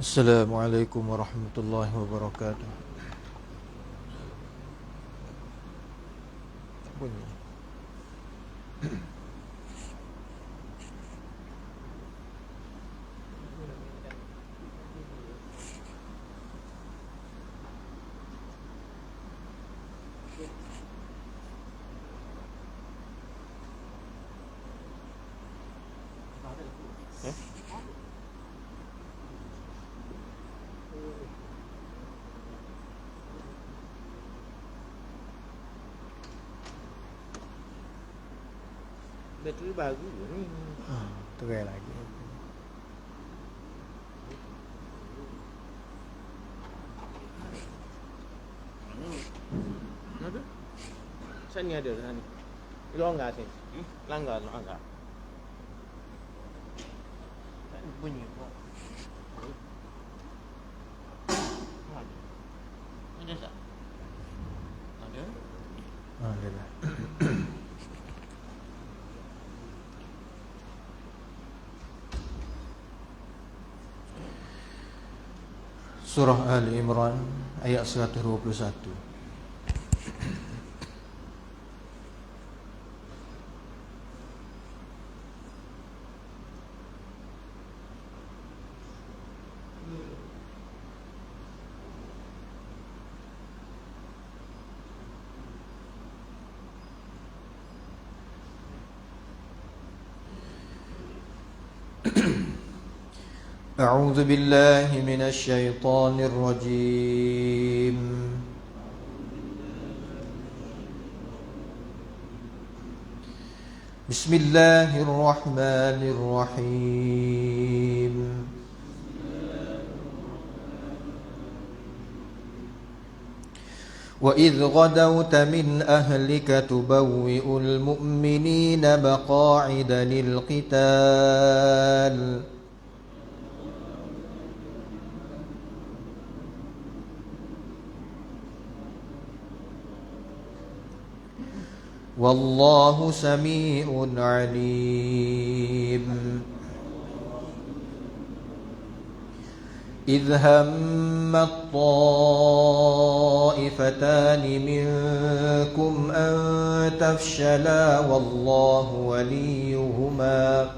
Assalamualaikum warahmatullahi wabarakatuh. Bunyi. Bateri baru ni. Terai lagi. Ada? Sini ada sana. Longgar sini. Langgar. Bunyi kok. Ada tak? Ada. Alhamdulillah. Surah Ali Imran ayat 121. أعوذ بالله من الشيطان الرجيم. بسم الله الرحمن الرحيم. وإذ غدوت من أهلك تبوئ المؤمنين مقاعد للقتال والله سميع عليم. إذ هم الطائفتان منكم أن تفشلا والله وليهما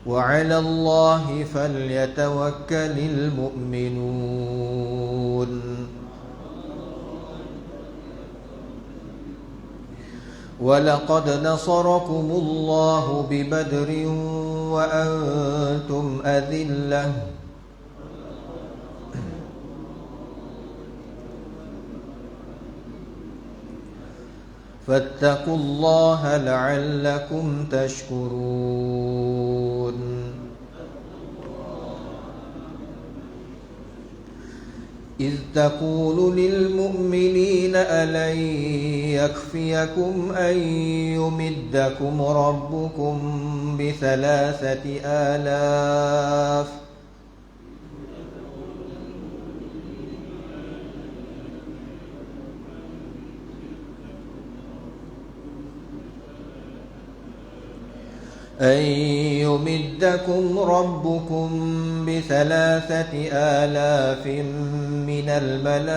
وعلى الله فليتوكل المؤمنون. ولقد نصركم الله ببدر وأنتم أذلة فاتقوا الله لعلكم تشكرون. إذ تقول للمؤمنين ألن يكفيكم أن يمدكم ربكم ب3,000 أن يمدكم ربكم ب3,000 من الملائكة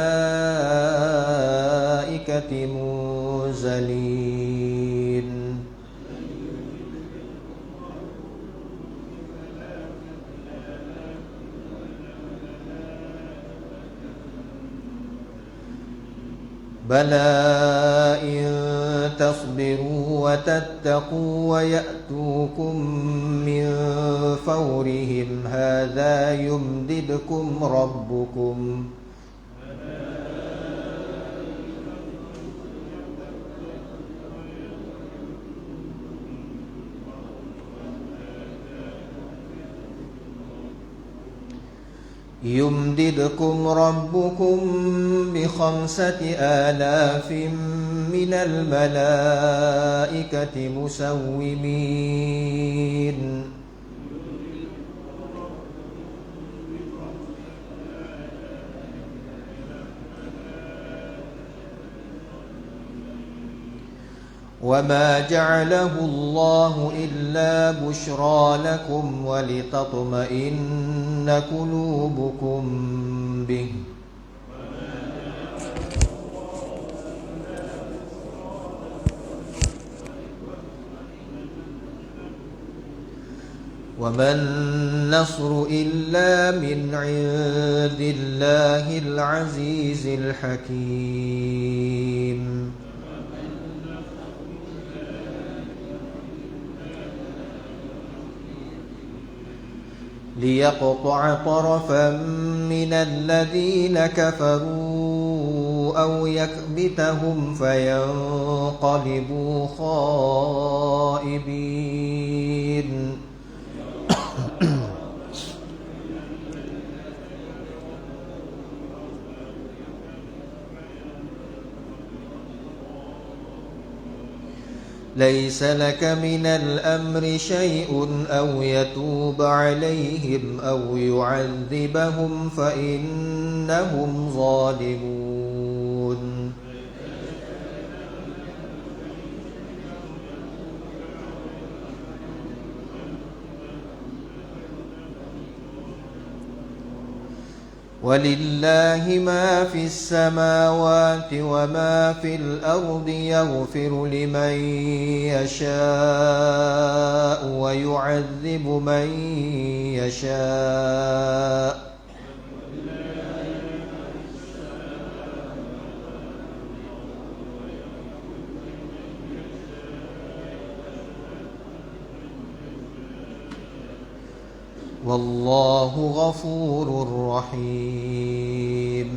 منزلين. بلى إن تصبروا وتتقوا ويأتوكم من فورهم هذا يمددكم ربكم ب5,000 من الملائكة مسومين. وما جعله الله إلا بشرى لكم ولتطمئن قلوبكم به وما النصر إلا من عند الله العزيز الحكيم ليقطع طرفا من الذين كفروا أو يكبتهم فينقلبوا خائبين ليس لك من الأمر شيء أو يتوب عليهم أو يعذبهم فإنهم ظالمون ولله ما في السماوات وما في الأرض يغفر لمن يشاء ويعذب من يشاء والله غفور رحيم.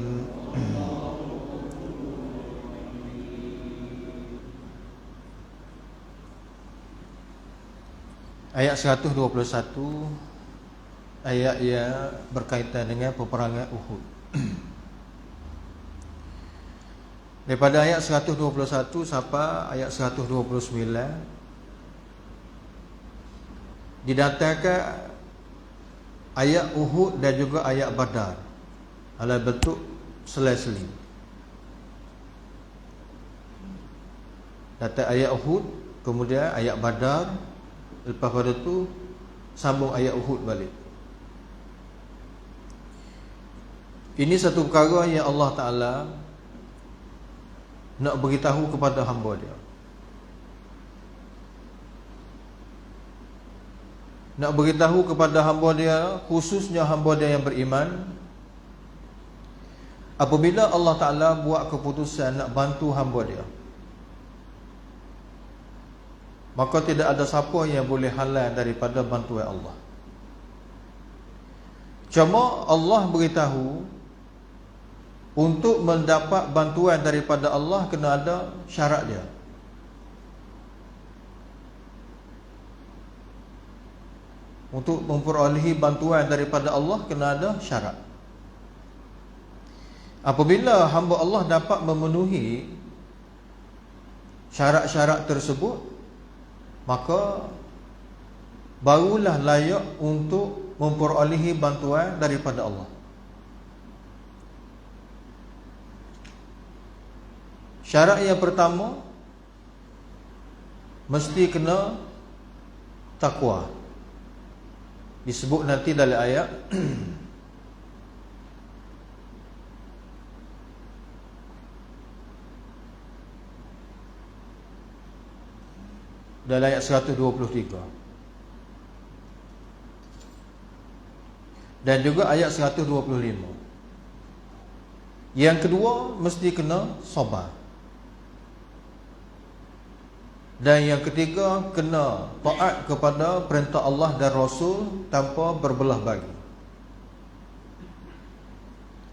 Ayat 121, ayat yang berkaitan dengan peperangan Uhud. Daripada ayat 121 sampai ayat 129 didatangkan ayat Uhud dan juga ayat Badar dalam bentuk selai-seling. Datang ayat Uhud, kemudian ayat Badar, lepas pada tu sambung ayat Uhud balik. Ini satu perkara yang Allah Ta'ala nak beritahu kepada hamba dia, nak beritahu kepada hamba dia, khususnya hamba dia yang beriman, apabila Allah Ta'ala buat keputusan nak bantu hamba dia, maka tidak ada siapa yang boleh halang daripada bantuan Allah. Cuma Allah beritahu, untuk mendapat bantuan daripada Allah kena ada syarat dia. Untuk memperolehi bantuan daripada Allah kena ada syarat. Apabila hamba Allah dapat memenuhi syarat-syarat tersebut, maka barulah layak untuk memperolehi bantuan daripada Allah. Syarat yang pertama, mesti kena takwa. Disebut nanti dalam ayat dalam ayat 123 dan juga ayat 125. Yang kedua, mesti kena sabar. Dan yang ketiga, kena taat kepada perintah Allah dan Rasul tanpa berbelah bagi.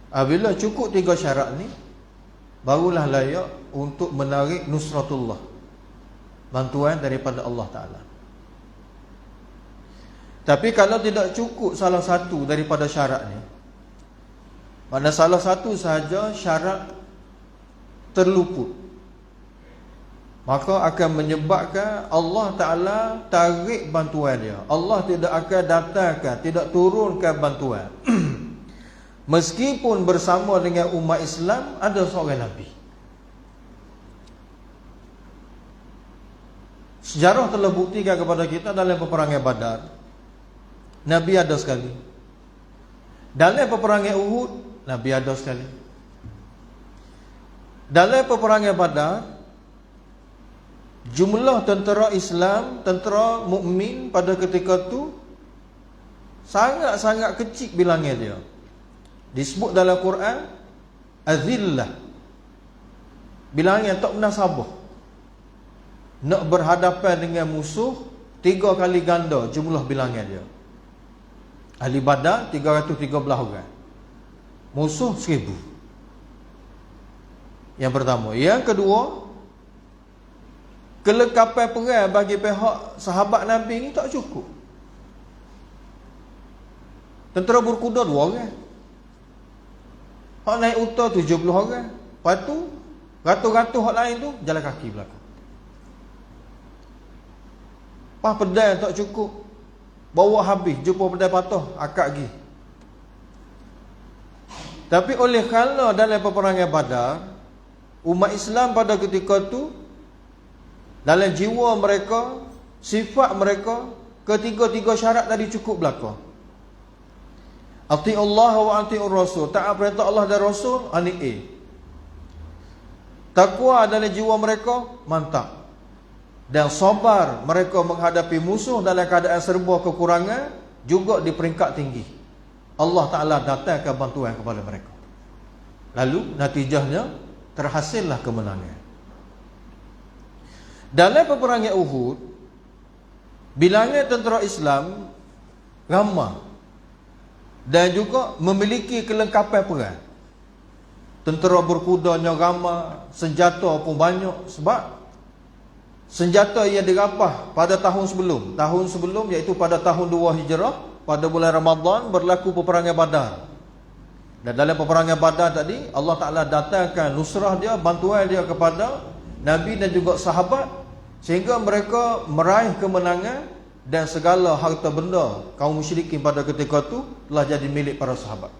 Apabila cukup tiga syarat ni, barulah layak untuk menarik nusratullah, bantuan daripada Allah Ta'ala. Tapi kalau tidak cukup salah satu daripada syarat ni, mana salah satu sahaja syarat terluput, maka akan menyebabkan Allah Ta'ala tarik bantuan dia. Allah tidak akan datangkan, tidak turunkan bantuan meskipun bersama dengan umat Islam ada seorang Nabi. Sejarah telah buktikan kepada kita dalam peperangan Badar, Nabi ada sekali. Dalam peperangan Uhud, Nabi ada sekali. Dalam peperangan Badar, jumlah tentera Islam, tentera mukmin pada ketika itu sangat-sangat kecil bilangnya dia. Disebut dalam Quran azillah, bilangnya tak pernah sabar nak berhadapan dengan musuh 3 kali ganda jumlah bilangnya dia. Ahli Badar 313 orang, musuh 1000. Yang pertama. Yang kedua, kelengkapan perang bagi pihak sahabat Nabi ni tak cukup. Tentera berkuda 2 orang, hak naik unta 70 orang. Lepas tu ratus-ratus hak lain tu jalan kaki belakang. Pas pedang tak cukup, bawa habis, jumpa pedang patah, akak pergi. Tapi oleh kerana dalam peperangan Badar, umat Islam pada ketika itu, dalam jiwa mereka, sifat mereka, ketiga-tiga syarat tadi cukup belaka. Ati'ullah wa ati'ur rasul, taat perintah Allah dan Rasul, ini A. Takwa dalam jiwa mereka mantap, dan sabar mereka menghadapi musuh dalam keadaan serba kekurangan juga di peringkat tinggi. Allah Ta'ala datangkan bantuan kepada mereka. Lalu natijahnya terhasillah kemenangan. Dalam peperangan Uhud, bilangan tentera Islam ramai dan juga memiliki kelengkapan perang. Tentera berkudanya ramai, senjata pun banyak. Sebab senjata yang dirapah pada tahun sebelum iaitu pada tahun 2 Hijrah, pada bulan Ramadan berlaku peperangan Badar. Dan dalam peperangan Badar tadi, Allah Ta'ala datangkan nusrah dia, bantuan dia kepada Nabi dan juga sahabat, sehingga mereka meraih kemenangan dan segala harta benda kaum musyrikin pada ketika itu telah jadi milik para sahabat.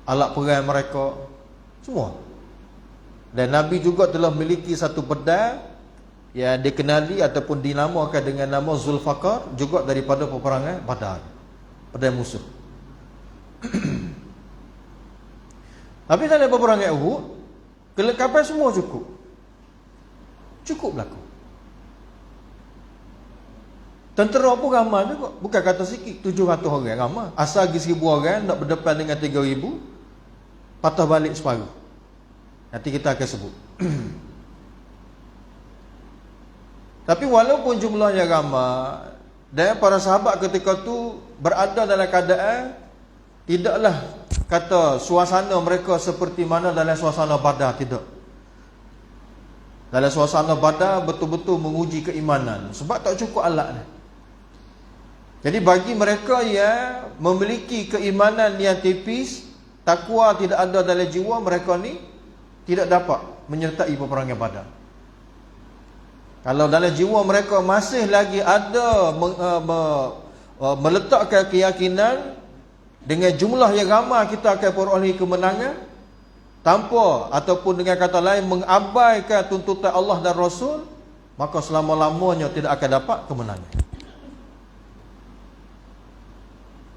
Alat perang mereka semua. Dan Nabi juga telah memiliki satu pedang yang dikenali ataupun dinamakan dengan nama Zulfaqar, juga daripada peperangan Badar, pedang musuh. Tapi dalam peperangan Uhud, kelengkapan semua cukup. Cukup berlaku. Tentera pun ramai juga, bukan kata sikit, 700 orang ramai. Asal pergi 1000 orang nak berdepan dengan 3000, patah balik separuh. Nanti kita akan sebut. Tapi walaupun jumlahnya ramai, dan para sahabat ketika itu berada dalam keadaan tidaklah kata suasana mereka seperti mana dalam suasana Badar, tidak. Dalam suasana Badar betul-betul menguji keimanan, sebab tak cukup alat. Jadi bagi mereka yang memiliki keimanan yang tipis, takwa tidak ada dalam jiwa, mereka ni tidak dapat menyertai peperangan Badar. Kalau dalam jiwa mereka masih lagi ada meletakkan keyakinan dengan jumlah yang ramai kita akan peroleh kemenangan, tanpa ataupun dengan kata lain mengabaikan tuntutan Allah dan Rasul, maka selama-lamanya tidak akan dapat kemenangan.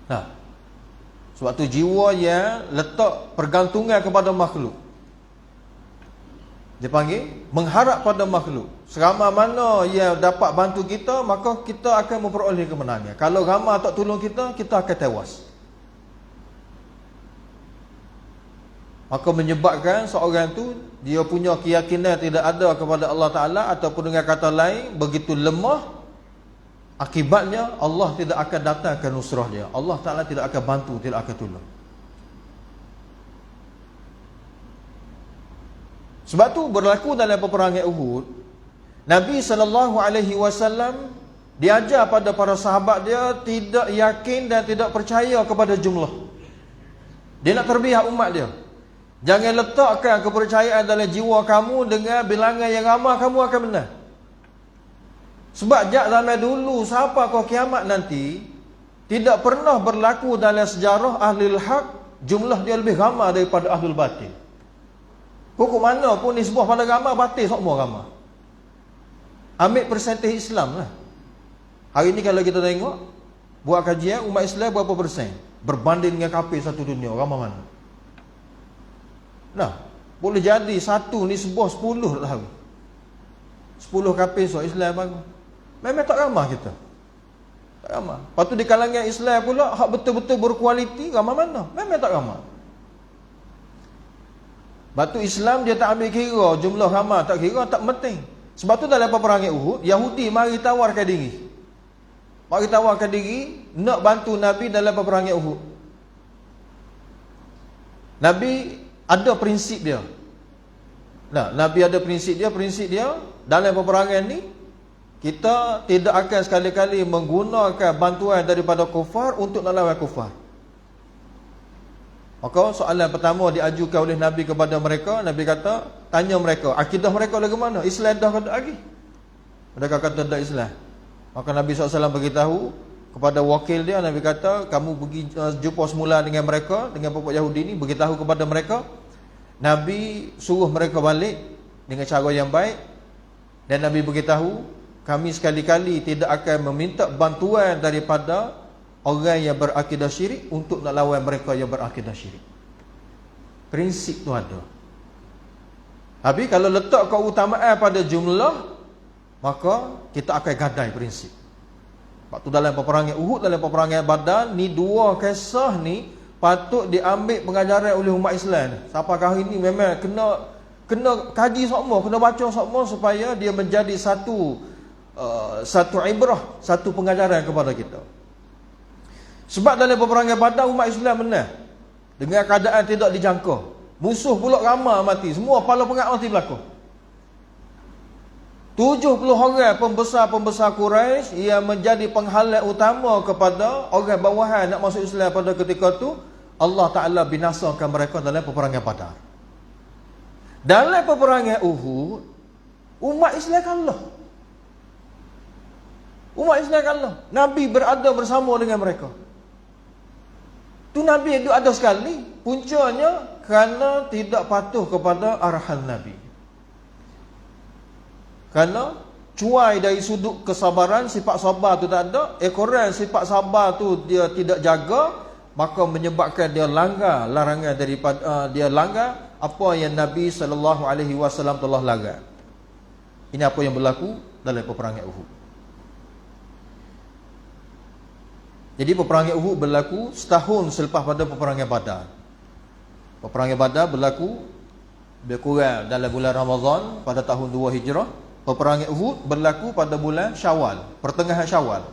Nah, sebab tu jiwa yang letak pergantungan kepada makhluk, dia panggil mengharap pada makhluk. Seramai mana yang dapat bantu kita, maka kita akan memperoleh kemenangan. Kalau ramai tak tolong kita, kita akan tewas. Maka menyebabkan seorang tu dia punya keyakinan tidak ada kepada Allah Ta'ala, ataupun dengan kata lain begitu lemah. Akibatnya Allah tidak akan datangkan nusrah dia, Allah Ta'ala tidak akan bantu, tidak akan tolong. Sebab tu berlaku dalam peperangan Uhud, Nabi SAW diajar pada para sahabat dia tidak yakin dan tidak percaya kepada jumlah. Dia nak terbiak umat dia. Jangan letakkan kepercayaan dalam jiwa kamu dengan bilangan yang ramai kamu akan menang. Sebab jak zaman dulu sampai ke kiamat nanti, tidak pernah berlaku dalam sejarah Ahlul Haq jumlah dia lebih ramai daripada Ahlul Batil. Hukum mana pun nisbah pada ramai, batil semua ramai. ambil persentase Islam lah. Hari ni kalau kita tengok, buat kajian, umat Islam berapa persen berbanding dengan kafir satu dunia, ramai mana? Nah, boleh jadi satu ni sebuah 10 tak tahu. 10 kafir so Islam baru. Memang tak ramah kita. Tak ramah. Lepas tu di kalangan Islam pula hak betul-betul berkualiti, ramai mana? Memang tak ramah. Batu Islam dia tak ambil kira jumlah ramai, tak kira, tak penting. Sebab tu dalam peperangan Uhud, Yahudi mari tawarkan diri. Mari tawarkan diri nak bantu Nabi dalam peperangan Uhud. Nabi ada prinsip dia. Nah, Nabi ada prinsip dia dalam peperangan ni kita tidak akan sekali-kali menggunakan bantuan daripada kufar untuk nak lawan kufar. Maka soalan pertama diajukan oleh Nabi kepada mereka, Nabi kata, tanya mereka, akidah mereka lagi mana? Islam dah ke tak lagi? Mereka kata tak Islam. Maka Nabi SAW beritahu kepada wakil dia, Nabi kata, kamu pergi jumpa semula dengan mereka, dengan pokok Yahudi ni, beritahu kepada mereka. Nabi suruh mereka balik dengan cara yang baik. Dan Nabi beritahu, kami sekali-kali tidak akan meminta bantuan daripada orang yang berakidah syirik untuk nak lawan mereka yang berakidah syirik. Prinsip tu ada. Habis kalau letak keutamaan pada jumlah, maka kita akan gadai prinsip. Sebab tu dalam peperangan Uhud, dalam peperangan Badar ni, dua kisah ni patut diambil pengajaran oleh umat Islam. Sampai hari ni memang kena kaji semua, kena baca semua supaya dia menjadi satu ibrah, satu pengajaran kepada kita. Sebab dalam peperangan Badar umat Islam menang dengan keadaan tidak dijangka. Musuh pula ramai mati, semua kepala pengat mati berlaku. 70 orang pembesar-pembesar Quraisy yang menjadi penghalang utama kepada orang bawahan nak masuk Islam pada ketika itu, Allah Ta'ala binasakan mereka dalam peperangan Badar. Dalam peperangan Uhud, umat Islam kalah. Umat Islam kalah. Nabi berada bersama dengan mereka. Tu Nabi itu ada sekali, puncanya kerana tidak patuh kepada arahan Nabi. Kerana cuai dari sudut kesabaran, sifat sabar tu tak ada, ekoran sifat sabar tu dia tidak jaga, maka menyebabkan dia langgar larangan daripada dia langgar apa yang Nabi SAW telah larang. Ini apa yang berlaku dalam peperangan Uhud. Jadi peperangan Uhud berlaku setahun selepas pada peperangan Badar. Peperangan Badar berlaku lebih kurang dalam bulan Ramadan pada tahun 2 Hijrah. Peperangan Uhud berlaku pada bulan Syawal, pertengahan Syawal.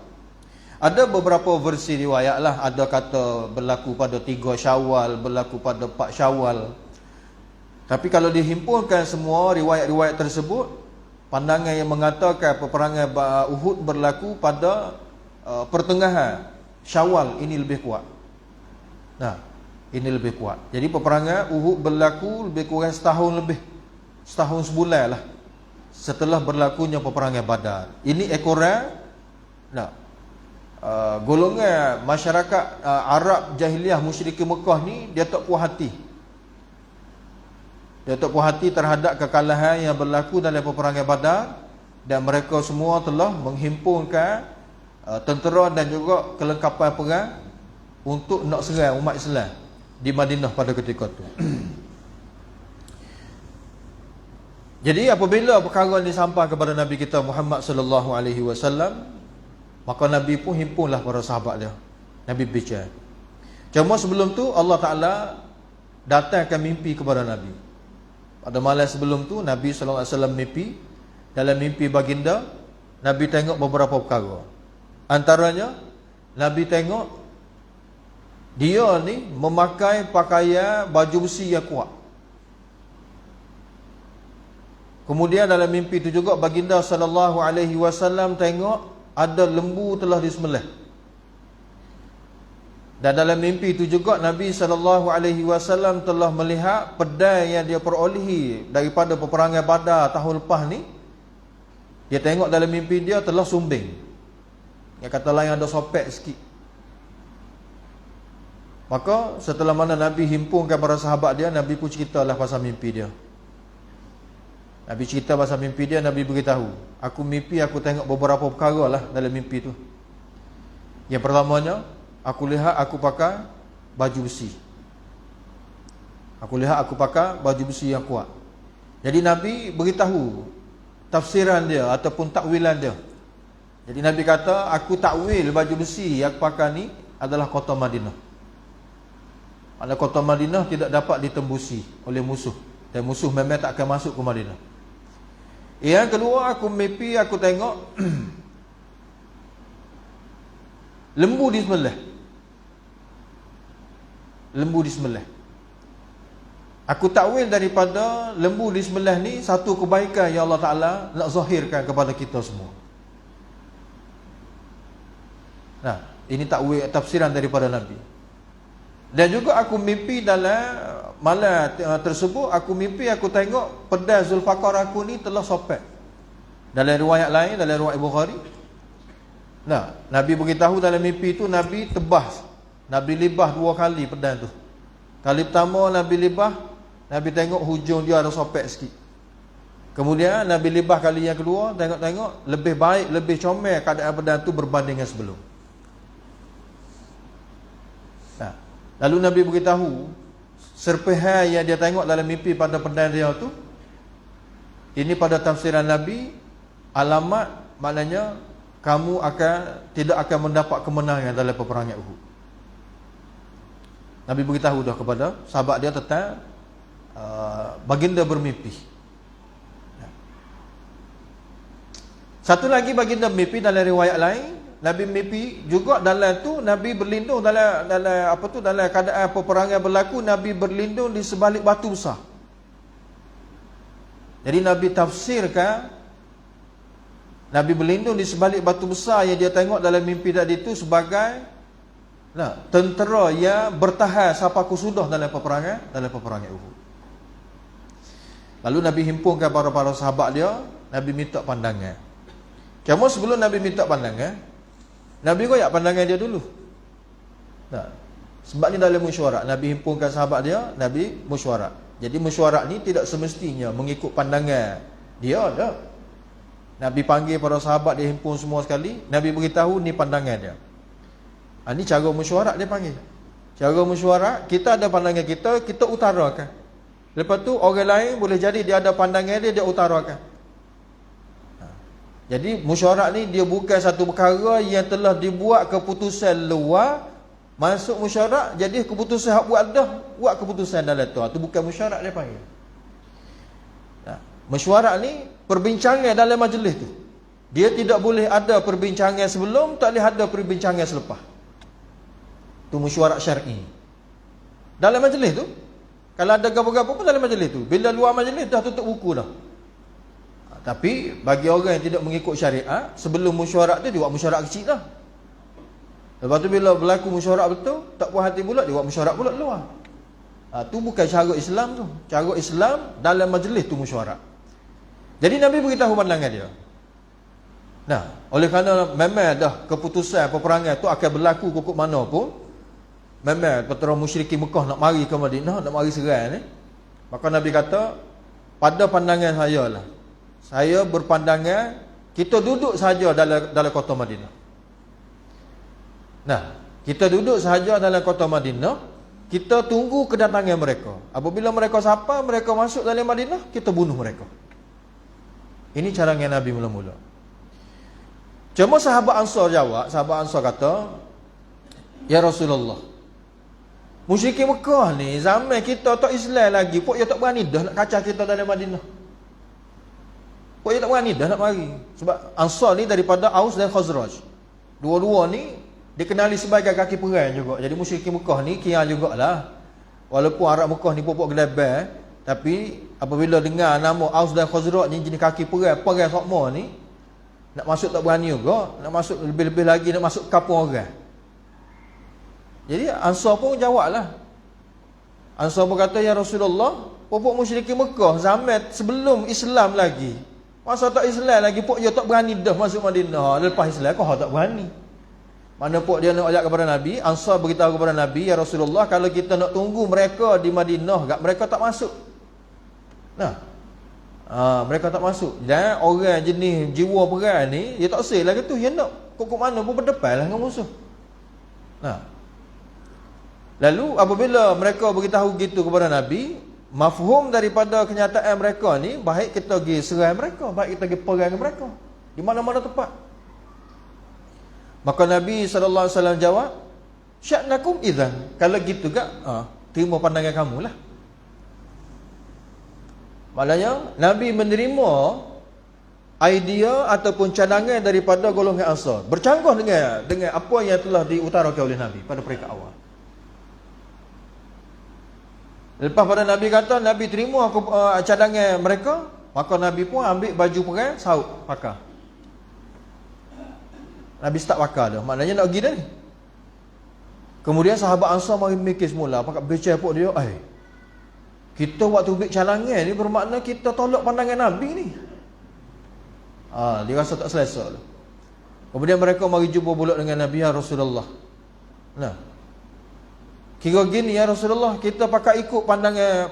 Ada beberapa versi riwayat lah, ada kata berlaku pada 3 Syawal, berlaku pada 4 Syawal. Tapi kalau dihimpunkan semua riwayat-riwayat tersebut, pandangan yang mengatakan peperangan Uhud berlaku pada pertengahan Syawal ini lebih kuat. Nah, ini lebih kuat. Jadi peperangan Uhud berlaku lebih kurang setahun lebih, setahun sebulan lah setelah berlakunya peperangan Badar. Ini ekoran golongan masyarakat Arab jahiliah musyrikin Mekah ni, dia tak puas hati. Dia tak puas hati terhadap kekalahan yang berlaku dalam peperangan Badar, dan mereka semua telah menghimpunkan tentera dan juga kelengkapan perang untuk nak serang umat Islam di Madinah pada ketika itu. Jadi apabila perkara ini sampai kepada Nabi kita Muhammad sallallahu alaihi wasallam, maka Nabi pun himpunlah para sahabat dia. Nabi bicara. Cuma sebelum tu Allah Taala datangkan mimpi kepada Nabi. Pada malam sebelum tu Nabi sallallahu alaihi wasallam mimpi. Dalam mimpi baginda, Nabi tengok beberapa perkara. Antaranya, Nabi tengok dia ni memakai pakaian baju besi yang kuat. Kemudian dalam mimpi itu juga baginda sallallahu alaihi wasallam tengok ada lembu telah disembelih. Dan dalam mimpi itu juga Nabi sallallahu alaihi wasallam telah melihat pedang yang dia perolehi daripada peperangan Badar tahun lepas ni. Dia tengok dalam mimpi dia telah sumbing. Yang kata lain ada sopek sikit. Maka setelah mana Nabi himpunkan para sahabat dia, Nabi pun ceritalah pasal mimpi dia. Nabi cerita pasal mimpi dia, Nabi beritahu, aku mimpi aku tengok beberapa perkara lah dalam mimpi tu. Yang pertamanya, aku lihat aku pakai baju besi. Aku lihat aku pakai baju besi yang kuat. Jadi Nabi beritahu tafsiran dia ataupun takwilan dia. Jadi Nabi kata, aku takwil baju besi yang aku pakai ni adalah kota Madinah. Mana kota Madinah tidak dapat ditembusi oleh musuh. Dan musuh memang tak akan masuk ke Madinah. Yang kedua, aku mimpi aku tengok lembu disembelih. Lembu disembelih. Aku takwil daripada lembu disembelih ni satu kebaikan yang Allah Ta'ala nak zahirkan kepada kita semua. Nah, ini takwil tafsiran daripada Nabi. Dan juga aku mimpi dalam malam tersebut, aku mimpi aku tengok pedang Zulfaqar aku ni telah sobek. Dalam riwayat lain, dalam riwayat Bukhari. Nah, Nabi beritahu dalam mimpi itu Nabi tebas. Nabi libah 2 kali pedang tu. Kali pertama Nabi libah, Nabi tengok hujung dia ada sobek sikit. Kemudian Nabi libah kali yang kedua, tengok-tengok lebih baik, lebih comel keadaan pedang tu berbanding dengan sebelum. Nah, lalu Nabi beritahu serpihan yang dia tengok dalam mimpi pada pedang dia tu, ini pada tafsiran Nabi, alamat maknanya kamu tidak akan mendapat kemenangan dalam peperangan Uhud. Nabi beritahu dah kepada sahabat dia tentang baginda bermimpi. Satu lagi baginda mimpi dalam riwayat lain, Nabi mimpi juga dalam tu Nabi berlindung dalam keadaan peperangan berlaku, Nabi berlindung di sebalik batu besar. Jadi Nabi tafsirkan Nabi berlindung di sebalik batu besar yang dia tengok dalam mimpi tadi itu sebagai tentera yang bertahan sampai kesudah dalam peperangan Uhud. Lalu Nabi himpunkan para sahabat dia, Nabi minta pandangan. Cuma sebelum Nabi minta pandangan, Nabi koyak pandangan dia dulu. Nah, sebab ni dalam mesyuarat, Nabi himpunkan sahabat dia, Nabi mesyuarat. Jadi mesyuarat ni tidak semestinya mengikut pandangan dia dah. Nabi panggil para sahabat, dia himpun semua sekali, Nabi beritahu ni pandangan dia. Ini cara mesyuarat dia panggil. Cara mesyuarat, kita ada pandangan kita utarakan. Lepas tu orang lain boleh jadi dia ada pandangan dia utarakan. Jadi mesyuarat ni dia bukan satu perkara yang telah dibuat keputusan luar, masuk mesyuarat jadi keputusan hak buat keputusan dalam tu. Itu bukan mesyuarat dia panggil. Mesyuarat ni perbincangan dalam majlis tu. Dia tidak boleh ada perbincangan sebelum, tak boleh ada perbincangan selepas. Tu mesyuarat syar'i. Dalam majlis tu, kalau ada gapo-gapo pun dalam majlis tu. Bila luar majlis dah tutup buku dah. Tapi bagi orang yang tidak mengikut syariat, sebelum mesyuarat tu dia buat mesyuarat kecil dah. Lepas tu bila berlaku mesyuarat betul, tak puas hati pula dia buat mesyuarat pula luar. Tu bukan cara Islam tu. Cara Islam dalam majlis tu mesyuarat. Jadi Nabi beritahu pandangan dia. Nah, oleh kerana memang dah keputusan peperangan tu akan berlaku kukuk mana pun, memang tentera musyrikin Mekah nak mari ke Madinah, nak mari serang ni. Maka Nabi kata, pada pandangan saya lah, saya berpandangan kita duduk saja dalam kota Madinah. Nah, kita duduk saja dalam kota Madinah, kita tunggu kedatangan mereka. Apabila mereka sampai, mereka masuk dalam Madinah, kita bunuh mereka. Ini cara yang Nabi mula-mula. Cuma sahabat Ansar jawab, sahabat Ansar kata, ya Rasulullah, musyrikin Mekah ni zaman kita tak Islam lagi, pok dia tak berani dah nak kacau kita dalam Madinah. Pok dia tak berani dah nak mari. Sebab Ansar ni daripada Aus dan Khazraj. Dua-dua ni dikenali sebagai kaki perang juga. Jadi musyrikin Mekah ni kira jugalah. Walaupun Arab Mekah ni pokok gelebar, tapi apabila dengar nama Aus dan Khazraj ni jenis kaki perang sama ni, nak masuk tak berani juga, nak masuk lebih-lebih lagi nak masuk kampung orang. Jadi Ansar pun jawablah. Ansar pun kata, ya Rasulullah, pokok musyrikin Mekah zaman sebelum Islam lagi, masa tak Islam lagi, pok dia tak berani dah masuk Madinah. Lepas Islam kau tak berani. Mana pok dia nak ajak kepada Nabi, Ansar beritahu kepada Nabi, ya Rasulullah, kalau kita nak tunggu mereka di Madinah, mereka tak masuk. Nah, Mereka tak masuk. Dan orang jenis jiwa perang ni, dia tak sel lah kata, dia nak kok mana pun berdepan lah dengan musuh. Lalu apabila mereka beritahu gitu kepada Nabi, mafhum daripada kenyataan mereka ni, baik kita pergi serang mereka, baik kita pergi perang dengan mereka, di mana-mana tempat. Maka Nabi SAW jawab, sya'nakum idzan, kalau gitu gak, terima pandangan kamu lah. Maknanya Nabi menerima idea ataupun cadangan daripada golongan Ansar, bercanggah dengan apa yang telah diutarakan oleh Nabi pada peringkat awal. Lepas pada Nabi kata, Nabi terima cadangan mereka, maka Nabi pun ambil baju perang, saut pakar. Nabi start pakar dah, maknanya nak pergi dah ni. Kemudian sahabat Ansar mari mikir semula, pakat bicara pun dia, kita waktu ambil cadangan ni bermakna kita tolak pandangan Nabi ni. Dia rasa tak selesa. Kemudian mereka mari jumpa pula dengan Nabi, ya Rasulullah. Kira gini ya Rasulullah, kita pakai ikut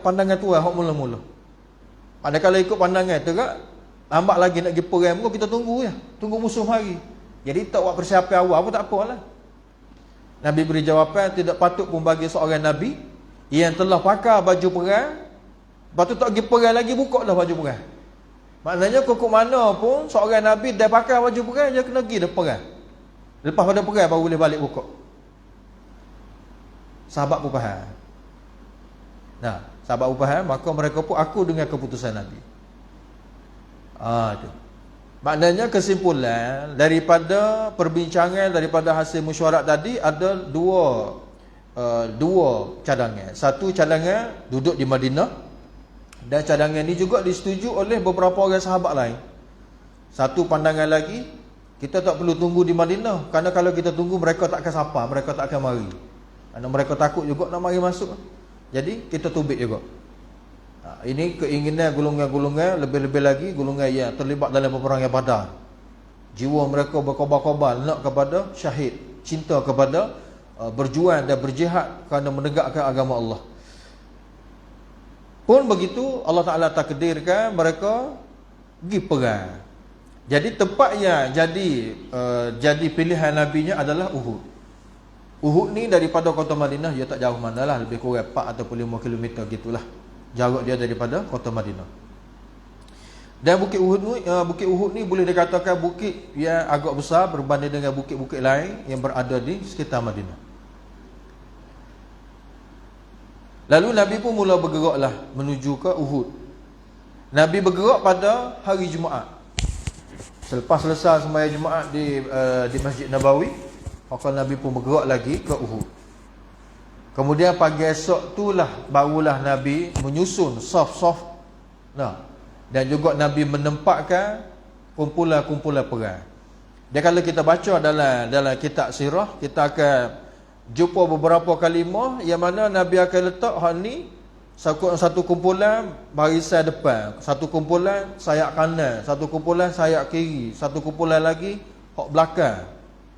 pandangan Tuhan hak mula-mula. Kalau ikut pandangan tu kan, lambat lagi nak pergi perang, kita tunggu ya. Tunggu musuh mari. Jadi tak buat persiapan awal pun tak apalah. Nabi beri jawapan, tidak patut pun bagi seorang Nabi yang telah pakai baju perang, lepas tu tak pergi perang lagi, buka dah baju perang. Maknanya kok mana pun seorang Nabi dah pakai baju perang, dia kena pergi dah perang. Lepas pada perang baru boleh balik buka. Sahabat pun faham. Sahabat pun faham, maka mereka pun aku dengan keputusan Nabi. Itu. Maknanya kesimpulan daripada perbincangan, daripada hasil mesyuarat tadi, ada dua cadangan. Satu cadangan duduk di Madinah, dan cadangan ini juga disetujui oleh beberapa orang sahabat lain. Satu pandangan lagi, kita tak perlu tunggu di Madinah, kerana kalau kita tunggu mereka tak akan sapa, mereka tak akan mari. Kerana mereka takut juga nak mari masuk. Jadi kita tubik juga. Ini keinginan golongan-golongan, lebih-lebih lagi golongan yang terlibat dalam peperangan Badar. Jiwa mereka berkobar-kobar nak kepada syahid, cinta kepada berjuang dan berjihad kerana menegakkan agama Allah. Pun begitu Allah Ta'ala takdirkan mereka pergi perang. Jadi tempat yang jadi pilihan Nabi-Nya adalah Uhud. Uhud ni daripada kota Madinah, dia tak jauh mana lah, lebih kurang 4 atau 5 km gitulah jarak dia daripada kota Madinah. Dan Bukit Uhud ni boleh dikatakan bukit yang agak besar berbanding dengan bukit-bukit lain yang berada di sekitar Madinah. Lalu Nabi pun mula bergeraklah menuju ke Uhud. Nabi bergerak pada hari Jumaat. Selepas selesai sembahyang Jumaat di Masjid Nabawi, maka Nabi pun bergerak lagi ke Uhud. Kemudian pagi esok itulah barulah Nabi menyusun saf-saf. Dan juga Nabi menempatkan kumpulan-kumpulan perang. Dan kalau kita baca dalam kitab sirah, kita akan jumpa beberapa kalimah yang mana Nabi akan letak hak ni satu kumpulan barisan depan, satu kumpulan sayap kanan, satu kumpulan sayap kiri, satu kumpulan lagi hak belakang.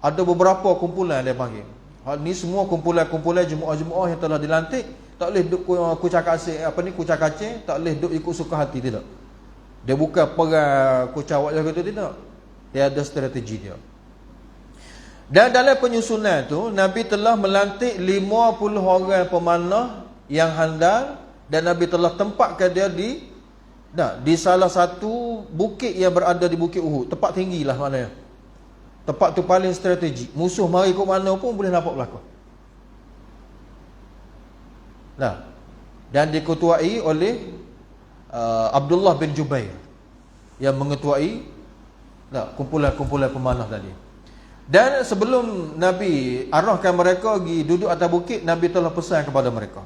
Ada beberapa kumpulan dia panggil. Hal ni semua kumpulan-kumpulan jemaah-jemaah yang telah dilantik, tak boleh duk kucak kacir, tak boleh duk ikut suka hati, tidak. Dia bukan perang kucawak je kata, tidak. Dia ada strategi dia. Dan dalam penyusunan tu Nabi telah melantik 50 orang pemanah yang handal, dan Nabi telah tempatkan dia di salah satu bukit yang berada di Bukit Uhud, tempat tinggi lah maknanya. Tempat tu paling strategik. Musuh mari ke mana pun boleh nampak belakang. Dan diketuai oleh Abdullah bin Jubair yang mengetuai kumpulan-kumpulan pemanah tadi. Dan sebelum Nabi arahkan mereka pergi duduk atas bukit, Nabi telah pesan kepada mereka.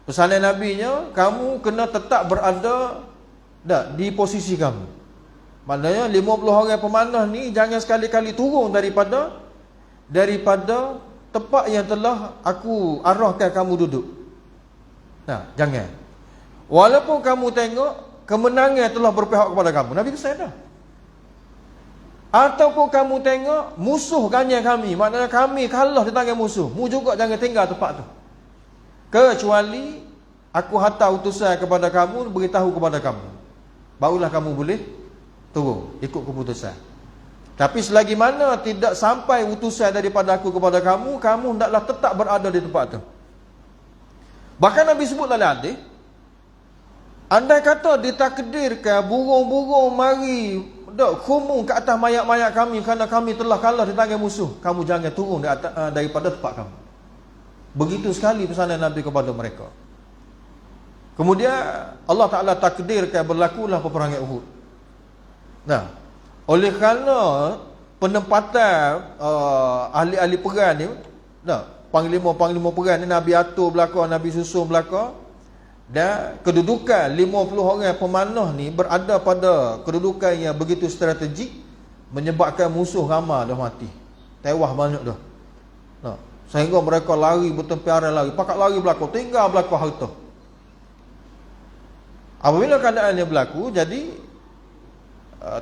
Pesanan Nabi-Nya, kamu kena tetap berada di posisi kamu. Maknanya 50 orang pemanah ni jangan sekali-kali turun daripada tempat yang telah aku arahkan kamu duduk. Jangan. Walaupun kamu tengok kemenangan telah berpihak kepada kamu, Nabi pesan dah. Ataupun kamu tengok musuh ganyang kami, maknanya kami kalah di tangan musuh, mu juga jangan tinggal tempat tu. Kecuali aku hantar utusan kepada kamu, beritahu kepada kamu, barulah kamu boleh turun ikut keputusan. Tapi selagi mana tidak sampai utusan daripada aku kepada kamu, kamu hendaklah tetap berada di tempat tu. Bahkan Nabi sebut dalam hadis, andai kata ditakdirkan burung-burung mari khumung ke atas mayat-mayat kami kerana kami telah kalah di tangan musuh, kamu jangan turun daripada tempat kamu. Begitu sekali pesanan Nabi kepada mereka. Kemudian Allah Ta'ala takdirkan berlakulah peperangan Uhud. Nah, oleh kerana penempatan ahli-ahli perang ni, panglima-panglima perang ni Nabi atur belakang, Nabi susun belakang, dan kedudukan 50 orang pemanah ni berada pada kedudukan yang begitu strategik, menyebabkan musuh ramai dah mati, tewas banyak dah. Sehingga mereka lari bertempiaran lari, pakat lari belakang, tinggal belakang harta. Apabila keadaan yang berlaku, jadi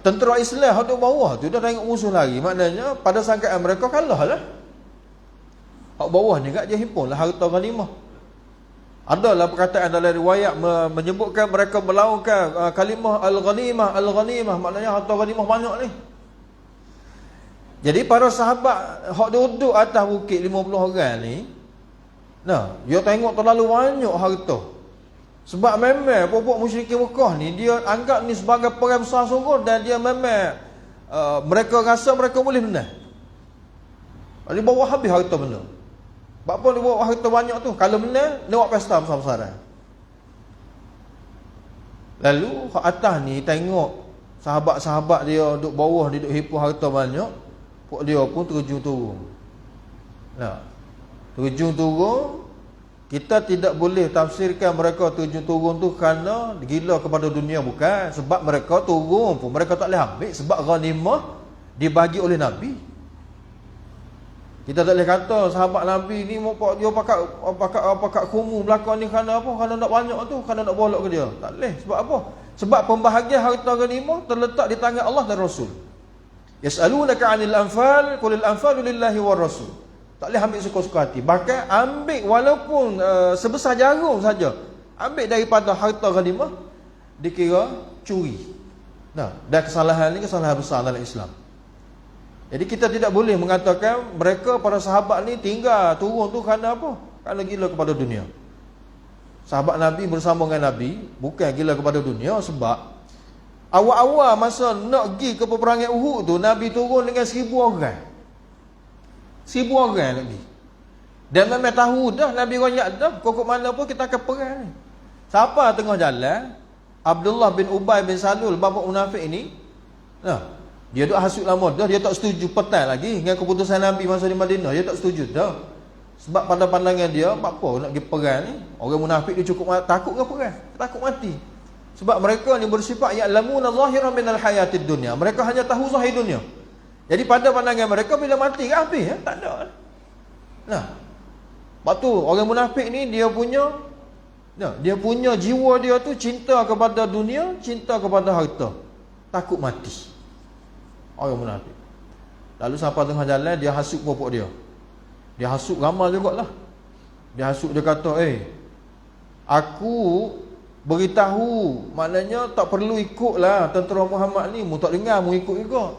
tentera Islam hak bawah tu dah tengok musuh lari, maknanya pada sangkaan mereka kalah lah. Hak bawah ni kat dia himpun lah harta ghanimah. Adalah perkataan dalam riwayat menyebutkan mereka melaungkan kalimah al-ghanimah, al-ghanimah, maknanya harta ghanimah banyak ni. Jadi para sahabat hak duduk atas bukit 50 orang ni, dia tengok terlalu banyak harta. Sebab memang pokok musyrikin Mekah ni dia anggap ni sebagai perang besar sungguh, dan dia memang mereka rasa mereka boleh menang. Dia bawa habis harta benda. Sebab apa dia bawa harta banyak tu? Kalau menang, dia buat pesta besar-besaran. Lalu hak atas ni tengok sahabat-sahabat dia duduk bawah, dia duduk hipu harta banyak, pok dia pun terjun turun. Terjun turun. Kita tidak boleh tafsirkan mereka terjun turun tu kerana gila kepada dunia, bukan. Sebab mereka turun pun mereka tak boleh ambil, sebab ghanimah dibagi oleh Nabi. Kita tak boleh kata sahabat Nabi ni dia pakat kumu belakang ni kerana apa? Kerana nak banyak tu, kerana nak bolok ke dia. Tak boleh. Sebab apa? Sebab pembahagian harta ghanimah terletak di tangan Allah dan Rasul. Yas'alunaka 'anil anfal, qulil anfalu lillahi war rasul. Tak boleh ambil suka-suka hati. Bahkan ambil walaupun sebesar jarum saja, ambil daripada harta ghanimah, dikira curi. Dan kesalahan ni kesalahan besar dalam Islam. Jadi kita tidak boleh mengatakan mereka para sahabat ni tinggal turun tu kerana apa? Kerana gila kepada dunia. Sahabat Nabi bersama dengan Nabi bukan gila kepada dunia, sebab awal-awal masa nak pergi ke peperangan Uhud tu, Nabi turun dengan 1000 orang. 1000 orang lagi. Dan memang tahu dah, Nabi royak dah, kokok mana pun kita akan perang ni. Siapa tengah jalan? Abdullah bin Ubay bin Salul, bapa munafik ni. Dia duk hasut lama dah, dia tak setuju petang lagi dengan keputusan Nabi masa di Madinah. Dia tak setuju dah. Sebab pada pandangan dia, apa nak pergi perang ni? Orang munafik dia cukup takut ke perang? Takut mati. Sebab mereka ni bersifat ya'lamuna zahiran minal hayatid dunya. Mereka hanya tahu zahir dunia. Jadi pada pandangan mereka bila mati kan habis, tak ada. Sebab tu orang munafik ni dia punya jiwa dia tu cinta kepada dunia, cinta kepada harta. Takut mati. Orang munafik. Lalu sampai tengah jalan dia hasut popok dia. Dia hasut ramai jugalah. Dia hasut, dia kata, aku beritahu, maknanya tak perlu ikutlah tentera Muhammad ni, mu tak dengar, mu ikut juga.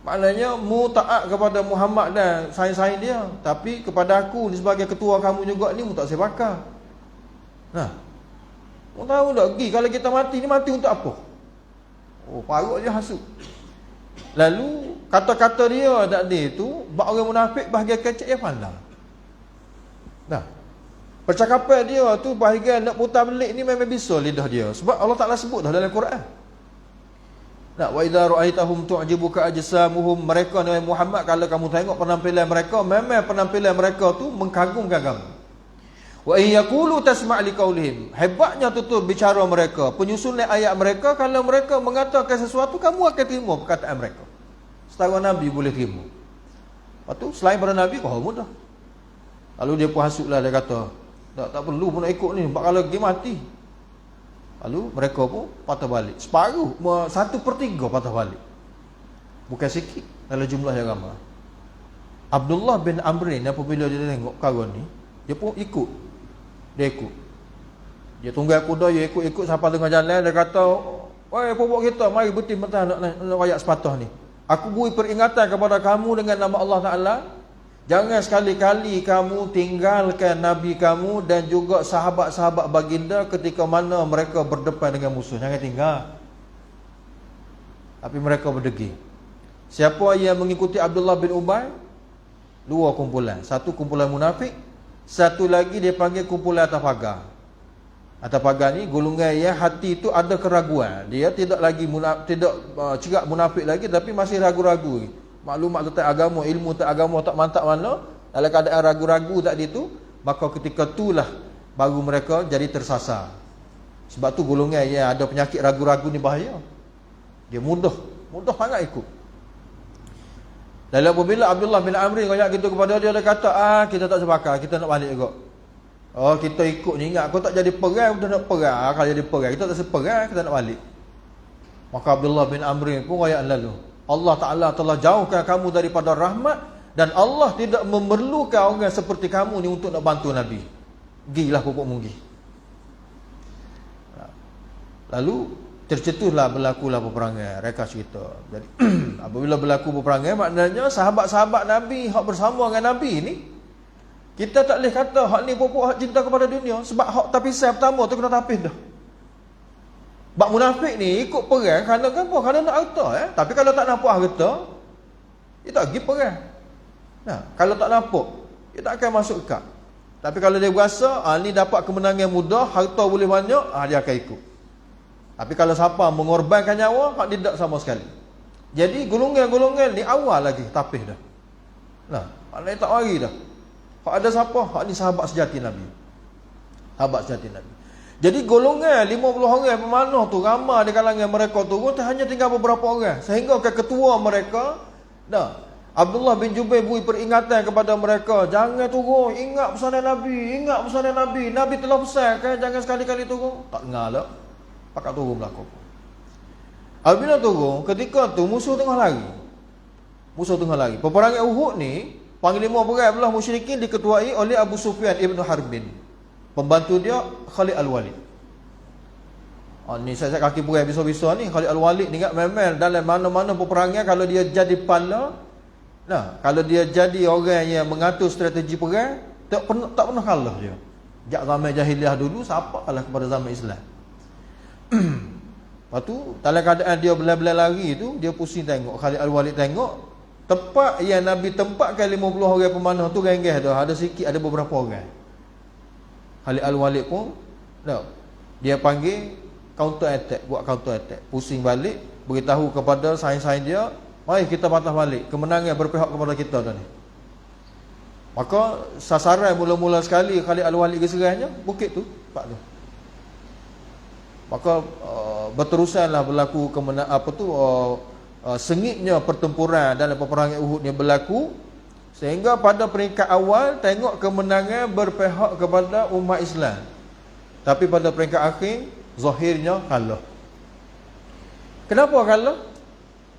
Maknanya mu taat kepada Muhammad dan saing-saing dia, tapi kepada aku ni sebagai ketua kamu juga ni, mu tak sebakar. Mu tahu tak pergi kalau kita mati ni, mati untuk apa? Parut dia hasut. Lalu kata-kata dia tadi tu, bak orang munafik bahagian kecil yang pandang. Percakapan dia tu bahagian nak putar belik ni memang bisa lidah dia. Sebab Allah Ta'ala sebut dah dalam Quran. Wa idza ra'aitahum tu'jibuka ajsamuhum, mereka ni Muhammad, kalau kamu tengok penampilan mereka, memang penampilan mereka tu mengkagumkan kamu. Wa in yaqulu tasma' liqaulihim, hebatnya tutur bicara mereka, penyusunan ayat mereka, kalau mereka mengatakan sesuatu kamu akan terima perkataan mereka. Setara Nabi boleh terima. Lepas tu selain pada Nabi kau mudah. Lalu dia pun hasutlah, dia kata tak perlu pun nak ikut ni, sebab kalau pergi mati. Lalu mereka pun patah balik. Separuh, 1/3 patah balik. Bukan sikit dalam jumlah yang ramai. Abdullah bin Amrin apabila dia tengok perkara ni, dia pun ikut. Dia ikut. Dia tunggang kuda, dia ikut-ikut sampai tengah jalan. Dia kata, wahai pokok kita, mari betul-betul nak rakyat sepatah ni. Aku beri peringatan kepada kamu dengan nama Allah Ta'ala. Jangan sekali-kali kamu tinggalkan Nabi kamu dan juga sahabat-sahabat baginda ketika mana mereka berdepan dengan musuh. Jangan tinggal. Tapi mereka berdegi. Siapa yang mengikuti Abdullah bin Ubay? 2 kumpulan. Satu kumpulan munafik, satu lagi dia panggil kumpulan atas pagar. Atas pagar ni golongan yang hati itu ada keraguan. Dia tidak lagi cerak munafik lagi, tapi masih ragu-ragu. Maklumat tentang agama, ilmu tentang agama tak mantap mana. Dalam keadaan ragu-ragu tadi tu, maka ketika itulah baru mereka jadi tersasar. Sebab tu golongan yang ada penyakit ragu-ragu ni bahaya. Dia mudah sangat ikut. Dan apabila Abdullah bin Amr royak gitu kepada dia, dia kata, kita tak sepakat, kita nak balik juga. Oh, kita ikut ni, ingat kau tak jadi perang, kita nak perang. Kalau jadi perang, kita tak seperang, kita nak balik. Maka Abdullah bin Amr pun royak lalu, Allah Ta'ala telah jauhkan kamu daripada rahmat, dan Allah tidak memerlukan orang seperti kamu ni untuk nak bantu Nabi. Gilah pokok munggi. Lalu tercetuslah berlakulah peperangan. Mereka cerita. Jadi apabila berlaku peperangan, maknanya sahabat-sahabat Nabi hak bersama dengan Nabi ni, kita tak boleh kata hak ni pokok hak cinta kepada dunia. Sebab hak tapisah pertama tu kena tapis dah. Bak munafik ni ikut perang kerana apa? Kerana nak harta. Tapi kalau tak nampak harta, dia tak pergi perang. Nah, kalau tak nampak, dia tak akan masuk kad. Tapi kalau dia berasa ni dapat kemenangan mudah, harta boleh banyak, dia akan ikut. Tapi kalau siapa mengorbankan nyawa, hak tidak sama sekali. Jadi golongan-golongan ni awal lagi tapis dah. Nah, maknanya tak lari dah. Hak ada siapa? Hak ni sahabat sejati Nabi. Sahabat sejati Nabi. Jadi golongan 50 orang pemanah tu, ramai di kalangan mereka tu, hanya tinggal beberapa orang. Sehingga ke ketua mereka, Abdullah bin Jubair beri peringatan kepada mereka, jangan turun, ingat pesanan Nabi, ingat pesanan Nabi. Nabi telah pesan kan, jangan sekali-kali turun. Tak dengar lah. Pakat turun berlaku. Apabila turun, ketika tu musuh tengah lari. Peperangan Uhud ni, panglima perang belah musyrikin diketuai oleh Abu Sufyan ibn Harbin. Pembantu dia Khalid Al-Walid. Ni saya kaki perang besar-besar ni, Khalid Al-Walid ni ingat memang dalam mana-mana peperangan kalau dia jadi kepala, kalau dia jadi orang yang mengatur strategi perang, tak pernah kalah dia. Sejak zaman jahiliah dulu, siapa kalah kepada zaman Islam. Lepas tu, dalam keadaan dia belah-belah lari tu, dia pusing tengok, Khalid Al-Walid tengok, tempat yang Nabi tempatkan 50 orang pemanah tu renggah dah, ada sikit, ada beberapa orang. Khalid Al-Walid pun dia panggil counter attack, buat counter attack, pusing balik, beritahu kepada saing-saing dia, mari kita patah balik, kemenangan berpihak kepada kita dah ni. Maka sasaran mula-mula sekali Khalid Al-Walid keserahnya bukit tu, tempat tu. Maka berterusanlah berlaku sengitnya pertempuran dalam peperangan Uhud ni berlaku, sehingga pada peringkat awal tengok kemenangan berpihak kepada umat Islam. Tapi pada peringkat akhir zahirnya kalah. Kenapa kalah?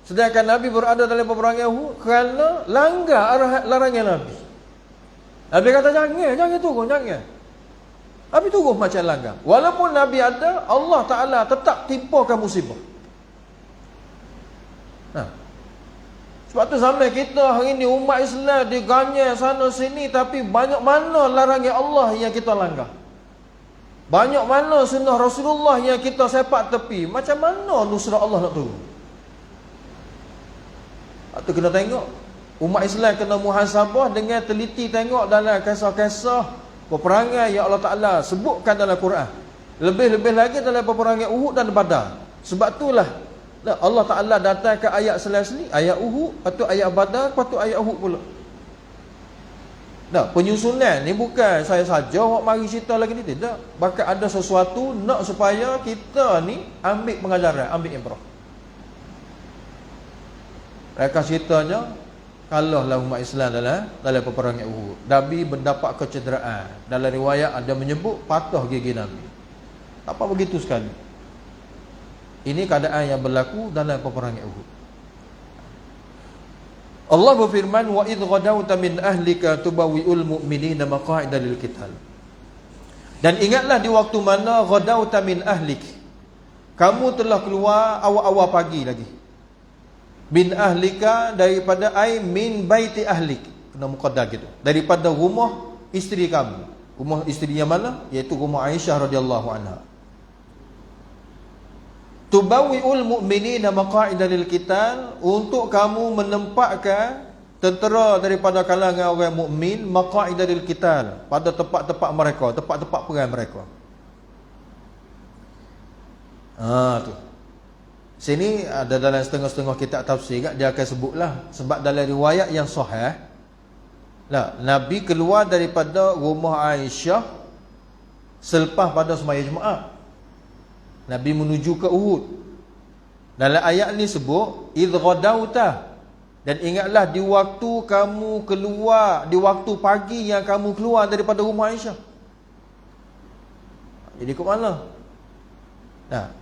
Sedangkan Nabi berada dalam peperangan Uhud kerana langgar larangan Nabi. Nabi kata jangan turun, jangan. Nabi turun macam langgar. Walaupun Nabi ada, Allah Ta'ala tetap timpakan musibah. Sebab tu sampai kita hari ni umat Islam diganyai sana sini, tapi banyak mana larangan Allah yang kita langgar. Banyak mana sunnah Rasulullah yang kita sepak tepi. Macam mana nusrah Allah nak turun? Itu kena tengok. Umat Islam kena muhasabah dengan teliti tengok dalam kisah-kisah peperangan yang Allah Ta'ala sebutkan dalam Quran. Lebih-lebih lagi dalam peperangan Uhud dan Badar. Sebab itulah Allah Ta'ala datang ke ayat selasli, ayat Uhud, lepas tu ayat Badar, lepas tu ayat Uhud pula. Penyusunan ni bukan saya saja awak mari cerita lagi ni, tidak. Bahkan ada sesuatu nak supaya kita ni ambil pengajaran, ambil ibrah. Mereka ceritanya kalahlah umat Islam dalam peperangan Uhud. Nabi mendapat kecederaan. Dalam riwayat ada menyebut patah gigi Nabi. Apa begitu sekali. Ini keadaan yang berlaku dalam peperangan Uhud. Allah berfirman, wa idh ghadawta min ahlika tubawwi'ul mu'minina maqa'ida lil qital. Dan ingatlah di waktu mana ghadauta min ahlik, kamu telah keluar awal-awal pagi lagi. Min ahlika, daripada min baiti ahlik, kena muqaddar gitu, daripada rumah isteri kamu. Rumah isteri yang mana? Iaitu rumah Aisyah radhiyallahu anha. Tubawwi'ul mu'minina maqa'ida lil qital, untuk kamu menempatkan tentera daripada kalangan orang mukmin maqa'ida lil qital, pada tempat-tempat mereka, tempat-tempat perang mereka. Tu. Sini ada dalam setengah-setengah kitab tafsir dia akan sebutlah, sebab dalam riwayat yang sahih lah, Nabi keluar daripada rumah Aisyah selepas pada sembahyang Jumaat. Nabi menuju ke Uhud. Dalam ayat ni sebut idh ghadauta, dan ingatlah di waktu kamu keluar, di waktu pagi yang kamu keluar daripada rumah Aisyah. Jadi ke mana? Nah,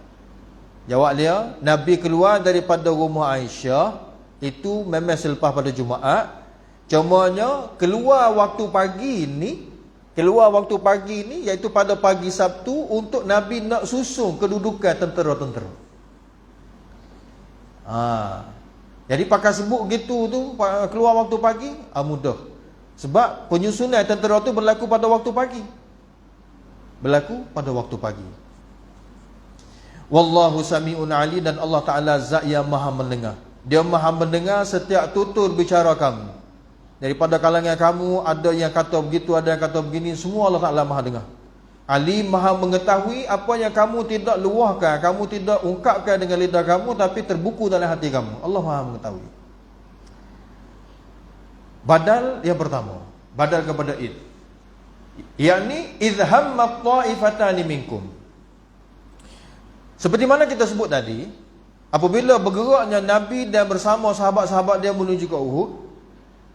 jawab dia, Nabi keluar daripada rumah Aisyah itu memang selepas pada Jumaat. Cumanya keluar waktu pagi ni, iaitu pada pagi Sabtu, untuk Nabi nak susun kedudukan tentera-tentera. Jadi pakai sebut gitu tu, keluar waktu pagi, mudah. Sebab penyusunan tentera tu berlaku pada waktu pagi. Wallahu sami'un ali, dan Allah Ta'ala zat yang maha mendengar. Dia maha mendengar setiap tutur bicara kamu. Daripada kalangan kamu ada yang kata begitu, ada yang kata begini, semua Allah Ta'ala maha dengar. Ali maha mengetahui apa yang kamu tidak luahkan, kamu tidak ungkapkan dengan lidah kamu, tapi terbuku dalam hati kamu. Allah maha mengetahui. Badal yang pertama, badal kepada id, yakni idhammat ta'ifatani minkum. Seperti mana kita sebut tadi, apabila bergeraknya Nabi dan bersama sahabat-sahabat dia menuju ke Uhud,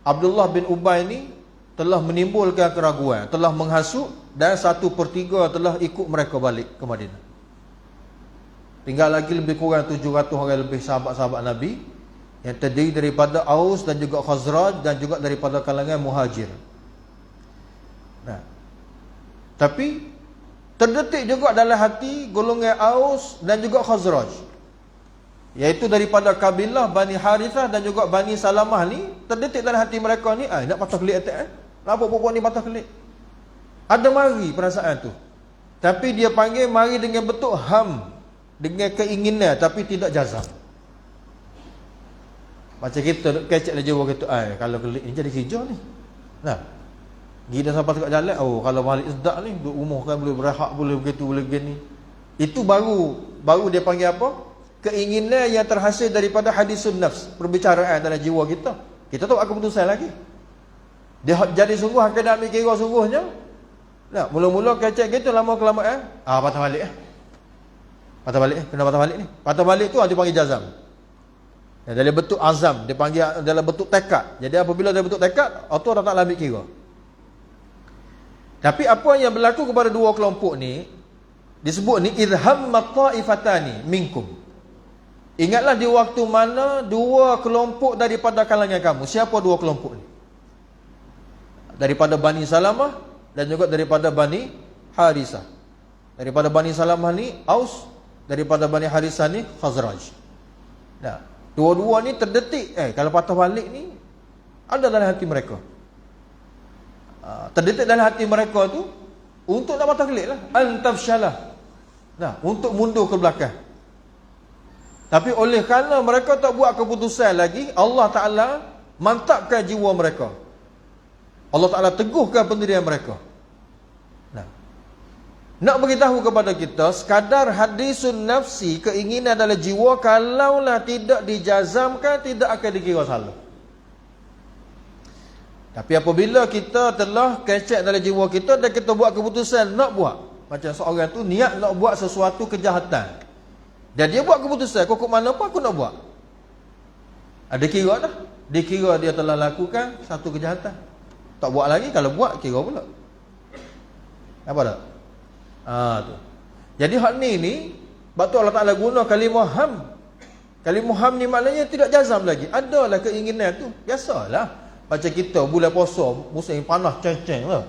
Abdullah bin Ubay ni telah menimbulkan keraguan, telah menghasut, dan 1/3 telah ikut mereka balik ke Madinah. Tinggal lagi lebih kurang 700 orang lebih sahabat-sahabat Nabi, yang terdiri daripada Aus dan juga Khazraj, dan juga daripada kalangan Muhajir. Tapi terdetik juga dalam hati golongan Aus dan juga Khazraj, iaitu daripada kabilah Bani Harithah dan juga Bani Salamah ni, terdetik dalam hati mereka ni, nak patah kelik atas, nampak perempuan ni patah kelik. Ada mari perasaan tu, tapi dia panggil mari dengan bentuk ham, dengan keinginan, tapi tidak jazam. Macam kita kecek lah jiwa kita, kalau kelik ni jadi hijau ni, pergi dah sampai dekat jalan, kalau balik sedap ni, duduk rumah kan boleh berehat, boleh begitu, boleh begini. Itu baru dia panggil apa? Keinginan yang terhasil daripada hadisun nafs, perbicaraan dalam jiwa kita. Kita tahu keputusan lagi. Dia jadi sungguh, akan nak ambil kira sungguhnya. Mula-mula kecek gitu, lama-kelamaan patah balik. Kena patah balik ni. Patah balik tu dia panggil jazam. Dalam bentuk azam, dia panggil dalam bentuk tekad. Jadi apabila dalam bentuk tekad, auto dah tak ambil kira. Tapi apa yang berlaku kepada dua kelompok ni disebut ni idhammat ta'ifatani minkum. Ingatlah di waktu mana dua kelompok daripada kalangan kamu. Siapa dua kelompok ni? Daripada Bani Salamah dan juga daripada Bani Harisah. Daripada Bani Salamah ni Aus, daripada Bani Harisah ni Khazraj. Dua-dua ni terdetik, kalau patah balik ni ada dalam hati mereka. Terdetik dalam hati mereka tu untuk nak patah kelik lah, antafsyalah, untuk mundur ke belakang. Tapi oleh kerana mereka tak buat keputusan lagi, Allah Ta'ala mantapkan jiwa mereka. Allah Ta'ala teguhkan pendirian mereka. Nak beritahu kepada kita, sekadar hadisun nafsi, keinginan dalam jiwa, kalaulah tidak dijazamkan, tidak akan dikira salah. Tapi apabila kita telah kecek dalam jiwa kita dan kita buat keputusan nak buat, macam seorang tu niat nak buat sesuatu kejahatan, dan dia buat keputusan, kok mana pun aku nak buat, ada kira dah, dikira dia telah lakukan satu kejahatan. Tak buat lagi, kalau buat kira pula. Apa tak? Tu. Jadi hak ni batu Allah Ta'ala guna kalimah ham. Kalimah ham ni maknanya tidak jazam lagi. Adalah keinginan tu, biasalah. Macam kita bulan puasa, musim panas ceng-ceng lah.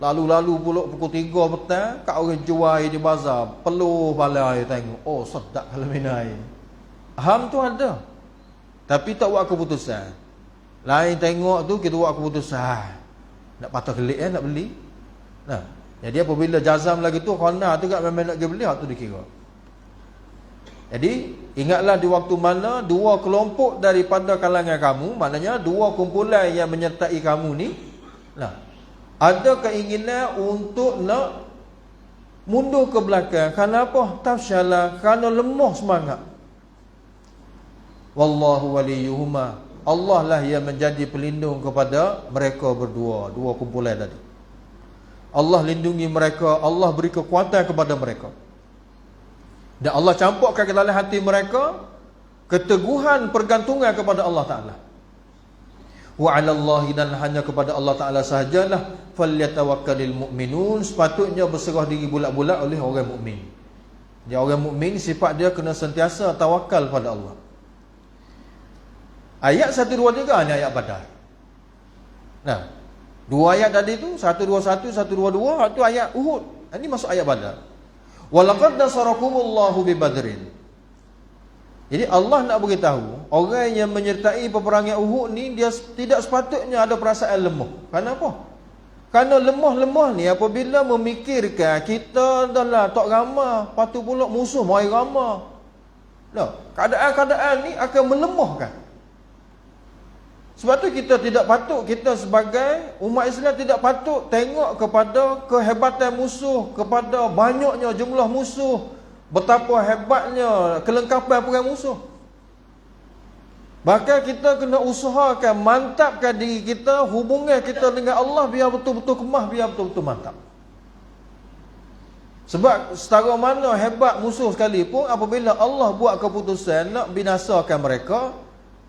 Lalu-lalu pulak pukul 3 petang, kat orang jual di bazar, peluh balai tengok. Oh, sedap kalau minum air. Ham tu ada. Tapi tak buat keputusan. Lain tengok tu, kita buat keputusan. Nak patah gelik nak beli. Nah, jadi apabila jazam lagi tu, khana tu kat memang nak pergi beli, tu dikira. Jadi, ingatlah di waktu mana dua kelompok daripada kalangan kamu, maknanya dua kumpulan yang menyertai kamu ni, nah, ada keinginan untuk nak mundur ke belakang. Kenapa? Tafsyalah, kerana lemah semangat. Wallahu waliyuhuma. Allah lah yang menjadi pelindung kepada mereka berdua, dua kumpulan tadi. Allah lindungi mereka, Allah beri kekuatan kepada mereka. Dan Allah campurkan ke dalam hati mereka keteguhan pergantungan kepada Allah Ta'ala. Wa 'alallahi, dan hanya kepada Allah Ta'ala sahajalah falyatawakkalul mu'minun, sepatutnya berserah diri bulat-bulat oleh orang mukmin. Dia orang mukmin sifat dia kena sentiasa tawakal pada Allah. Ayat 123 ni ayat Badar. Nah, dua ayat tadi tu 121, 122 itu ayat Uhud. Ini masuk ayat Badar. Walaqad nasarakumullahu bi Badrin. Jadi Allah nak beritahu, orang yang menyertai peperangan Uhud ni dia tidak sepatutnya ada perasaan lemah. Kenapa? Kerana lemah-lemah ni apabila memikirkan kita adalah tak ramah, patut pula musuh mai ramah. Nah, keadaan-keadaan ni akan melemahkan. Sebab tu kita tidak patut, kita sebagai umat Islam tidak patut tengok kepada kehebatan musuh, kepada banyaknya jumlah musuh, betapa hebatnya kelengkapan perang musuh. Bahkan kita kena usahakan mantapkan diri kita, hubungan kita dengan Allah biar betul-betul kemah, biar betul-betul mantap. Sebab setara mana hebat musuh sekalipun, apabila Allah buat keputusan nak binasakan mereka,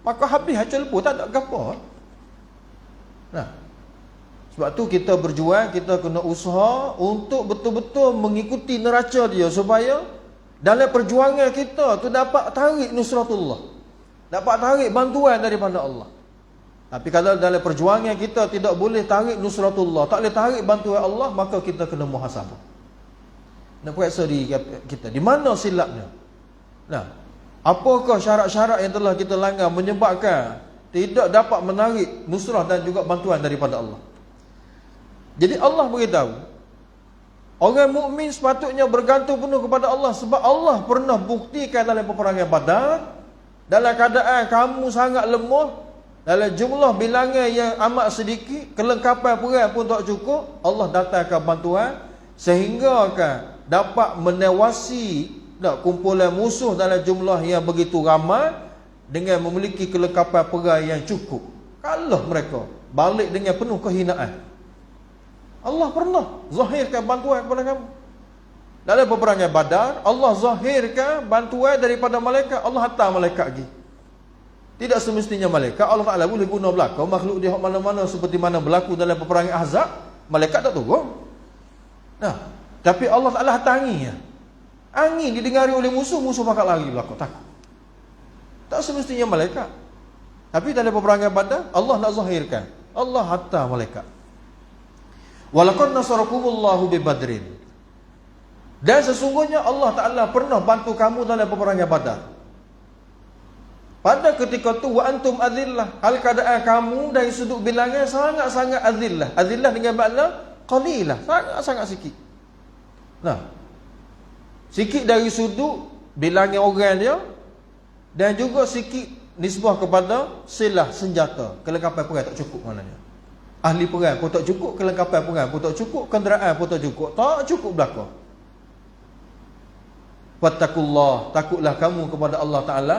maka habis hacul pun tak ada apa. Nah, sebab tu kita berjuang, kita kena usaha untuk betul-betul mengikuti neraca dia supaya dalam perjuangan kita tu dapat tarik nusratullah, dapat tarik bantuan daripada Allah. Tapi kalau dalam perjuangan kita tidak boleh tarik nusratullah, tak boleh tarik bantuan Allah, maka kita kena muhasabah. Nak periksa diri kita, di mana silapnya. Nah, apakah syarat-syarat yang telah kita langgar menyebabkan tidak dapat menarik nusrah dan juga bantuan daripada Allah. Jadi Allah beritahu, orang mukmin sepatutnya bergantung penuh kepada Allah, sebab Allah pernah buktikan dalam peperangan Badar, dalam keadaan kamu sangat lemah, dalam jumlah bilangan yang amat sedikit, kelengkapan perang pun tak cukup, Allah datangkan bantuan sehingga dapat menewasi kumpulan musuh dalam jumlah yang begitu ramai dengan memiliki kelengkapan perang yang cukup. Kalah mereka balik dengan penuh kehinaan. Allah pernah zahirkan bantuan kepada kamu. Dalam peperangan Badar, Allah zahirkan bantuan daripada malaikat. Allah hantar malaikat lagi. Tidak semestinya malaikat, Allah Ta'ala boleh guna belaka makhluk dia mana-mana seperti mana berlaku dalam peperangan Ahzab. Malaikat tak turun. Nah, tapi Allah Ta'ala hantar angin. Angin didengari oleh musuh, musuh bakal lari belakang, takut. Tak semestinya malaikat. Tapi dalam peperangan Badar, Allah nak zahirkan, Allah hantar malaikat. Walaqad nasarakumullahu bi Badrin. Dan sesungguhnya Allah Ta'ala pernah bantu kamu dalam peperangan Badar. Pada ketika tu wa antum azillah, hal keadaan kamu dari sudut bilangan sangat-sangat azillah. Azillah dengan makna qalilah, sangat-sangat sikit. Nah, sikit dari sudut bilangan orang dia, dan juga sikit nisbah kepada silah senjata, kelengkapan perang tak cukup maknanya. Ahli perang pun tak cukup, kelengkapan perang pun tak cukup, kenderaan pun tak cukup belaka. Wattaqullah, takutlah kamu kepada Allah Ta'ala,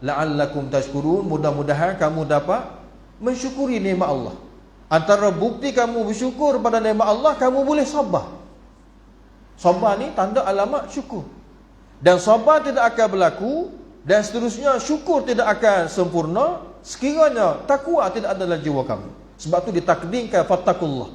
la'allakum tashkurun, mudah-mudahan kamu dapat mensyukuri nikmat Allah. Antara bukti kamu bersyukur pada nikmat Allah, kamu boleh sabar. Sabar ni tanda alamat syukur. Dan sabar tidak akan berlaku, dan seterusnya syukur tidak akan sempurna sekiranya takwa tidak ada dalam jiwa kamu. Sebab tu ditakdimkan fattakullah.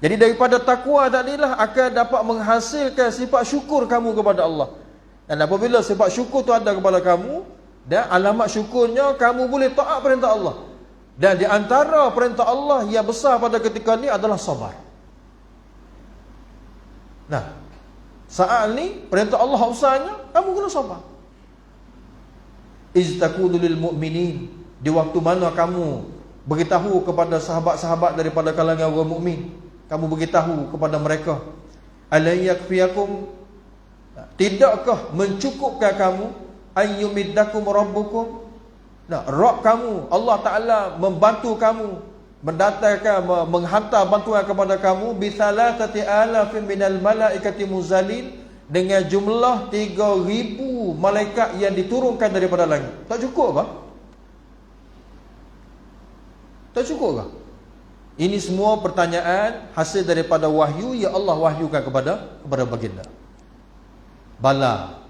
Jadi daripada takwa tadilah akan dapat menghasilkan sifat syukur kamu kepada Allah. Dan apabila sifat syukur tu ada kepada kamu, dan alamat syukurnya kamu boleh taat perintah Allah. Dan di antara perintah Allah yang besar pada ketika ni adalah sabar. Nah, saat ni perintah Allah usahanya, kamu kena sabar. Iztakulu lil mu'minin, di waktu mana kamu beritahu kepada sahabat-sahabat daripada kalangan orang mukmin, kamu beritahu kepada mereka, ala yakfiyakum, tidakkah mencukupkan kamu, ayyumiddakum rabbukum, nah, Rabb kamu Allah Taala membantu kamu, mendatangkan, menghantar bantuan kepada kamu, bi salatati alafin minal malaikati muzalin, dengan jumlah 3,000 malaikat yang diturunkan daripada langit. Tak cukup ke? Tak cukup ke? Ini semua pertanyaan hasil daripada wahyu yang Allah wahyukan kepada baginda. Bala,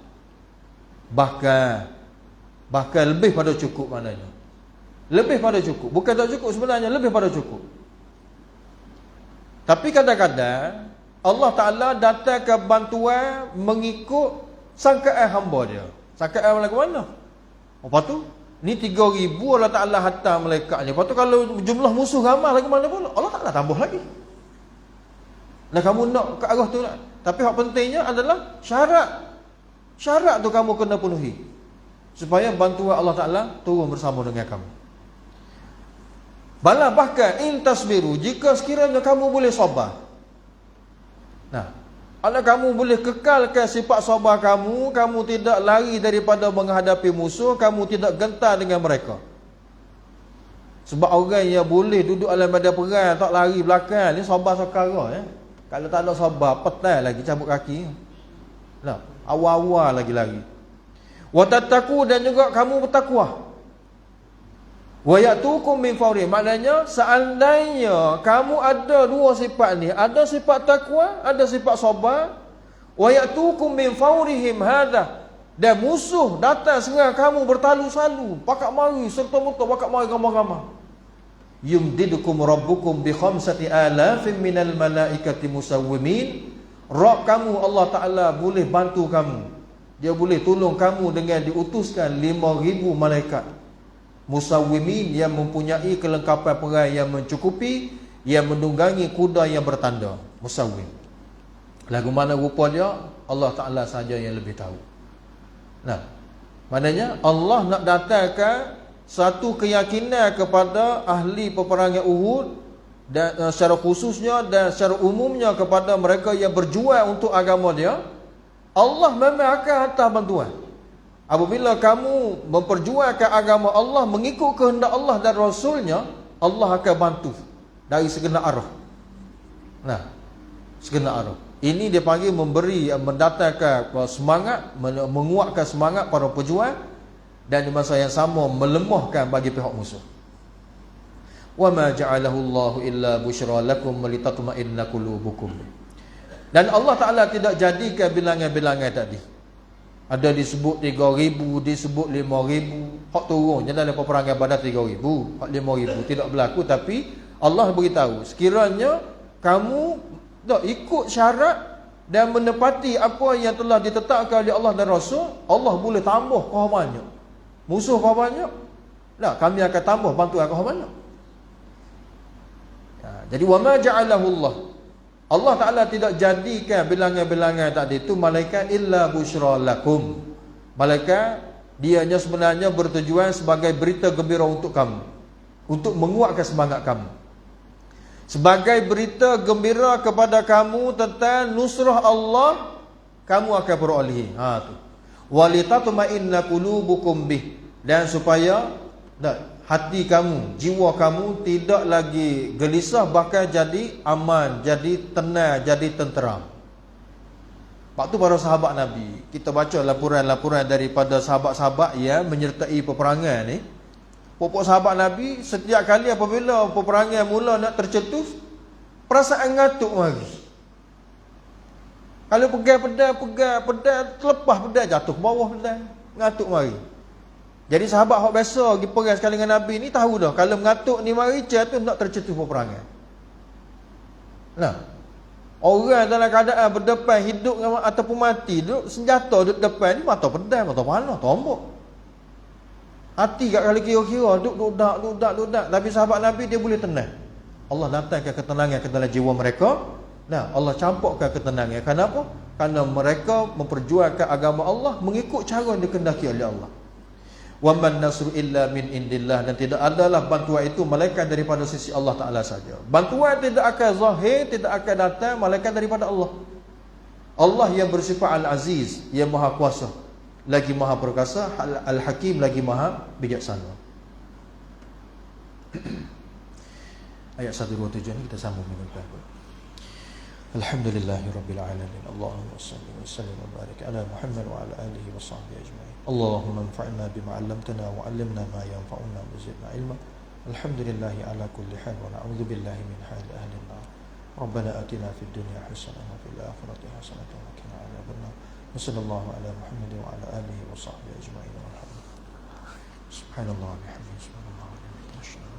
bahkan lebih pada cukup, maknanya lebih pada cukup. Bukan tak cukup sebenarnya, lebih pada cukup. Tapi kadang-kadang Allah Ta'ala datangkan bantuan mengikut sangkaan hamba dia. Sangkaan lagu mana? Lepas tu, ni 3,000 Allah Ta'ala hantar malaikat ni. Lepas tu kalau jumlah musuh ramai lagi mana pun, Allah Ta'ala tambah lagi. Dan kamu nak ke arah tu nak. Tapi yang pentingnya adalah syarat. Syarat tu kamu kena penuhi, supaya bantuan Allah Ta'ala turun bersama dengan kamu. Bala, bahkan in tasbiru, jika sekiranya kamu boleh sabar. Nah, kalau kamu boleh kekalkan sifat sabar kamu, kamu tidak lari daripada menghadapi musuh, kamu tidak gentar dengan mereka. Sebab orang yang boleh duduk dalam medan perang tak lari belakang ni sabar sekara ya. Kalau tak ada sabar, petai lagi cabut kaki. Nah, awal-awal lagi lari. Wa tattaqu, dan juga kamu bertakwa. Wa ya'tukum min fawri, maknanya seandainya kamu ada dua sifat ni, ada sifat takwa, ada sifat sabar, wa ya'tukum min fawrihim hadha, dan musuh datang serang kamu bertalu-salu, pakak mari serta merta, pakak mari ramai-ramai, yumdidukum rabbukum bi 5,000 minal malaikati musawwimin, Rabb kamu Allah Ta'ala boleh bantu kamu, dia boleh tolong kamu dengan diutuskan 5,000 malaikat musawwimin, yang mempunyai kelengkapan perang yang mencukupi, yang menunggangi kuda yang bertanda. Musawwim, lagu mana rupa dia, Allah Ta'ala saja yang lebih tahu. Nah, maknanya Allah nak datangkan satu keyakinan kepada ahli peperangan Uhud, dan secara khususnya dan secara umumnya kepada mereka yang berjuang untuk agama dia. Allah memang akan hantar bantuan. Apabila kamu memperjuangkan agama Allah mengikut kehendak Allah dan Rasulnya, Allah akan bantu dari segenap arah. Nah, segenap arah. Ini dia panggil memberi, mendatangkan semangat, menguatkan semangat para pejuang, dan di masa yang sama melemahkan bagi pihak musuh. Wa ma ja'alahu Allahu illa busyra lakum litatma'inna qulubukum. Dan Allah Ta'ala tidak jadikan bilangan-bilangan tadi. Ada disebut 3,000, disebut 5,000. Hak turun je dalam peperangan Badar 3,000, hak 5,000 tidak berlaku. Tapi Allah beritahu, sekiranya kamu tak ikut syarat dan menepati apa yang telah ditetapkan oleh Allah dan Rasul, Allah boleh tambah kau banyak. Musuh kau banyak, nah, kami akan tambah bantuan kau banyak. Jadi wa ma ja'alahu Allah Ta'ala tidak jadikan bilangan-bilangan tadi itu malaikat illa busyra lakum. Malaikat dianya sebenarnya bertujuan sebagai berita gembira untuk kamu, untuk menguatkan semangat kamu, sebagai berita gembira kepada kamu tentang nusrah Allah kamu akan berolehi. Tu. Walitatma'inna qulubukum bih, dan supaya hati kamu, jiwa kamu tidak lagi gelisah, bahkan jadi aman, jadi tenang, jadi tenteram. Waktu para sahabat Nabi, kita baca laporan-laporan daripada sahabat-sahabat yang menyertai peperangan ni. Pokok sahabat Nabi, setiap kali apabila peperangan mula nak tercetus, perasaan ngantuk mari. Kalau pegang pedang, terlepas pedang, jatuh ke bawah pedang, ngantuk mari. Jadi sahabat hak biasa pergi perang sekali dengan Nabi ni tahu dah, kalau mengatuk ni mari tu nak tercetus peperangan. Nah, orang dalam keadaan berdepan hidup ataupun mati, duduk senjata duduk depan ni, mata pedang, mata panah, tombak. Hati kat kali kira-kira duduk dudak. Tapi sahabat Nabi dia boleh tenang. Allah datangkan ketenangan ke dalam jiwa mereka, Nah, Allah campurkan ketenangan. Kenapa? Kerana mereka memperjuangkan agama Allah mengikut cara yang dikehendaki oleh Allah. Wa man nasru illa min indillah, dan tidak adalah bantuan itu melainkan daripada sisi Allah Taala saja. Bantuan tidak akan zahir, tidak akan datang melainkan daripada Allah. Allah yang bersifat Al-Aziz, yang Maha Kuasa, lagi Maha Perkasa, Al-Hakim, lagi Maha Bijaksana. Ayat 127 ni kita sambung dengan baik. Alhamdulillahirabbil alamin. Allahumma shalli wa sallim wa barik ala Muhammad wa ala alihi wa sahbihi ajma'in. Allahumma anfa'na bima 'allamtana wa 'allimna ma yanfa'una wa zidna ilma. Alhamdulillahi ala kulli hal wa na'udzu billahi min hali ahli an-nar. Rabbana atina fid dunya hasanah wa fil akhirati hasanah wa qina adzabannar. Wa sallallahu ala Muhammad wa ala alihi wa sahbihi ajma'in. Subhanallah wa bihamdihi subhanallah wa bihamdihi.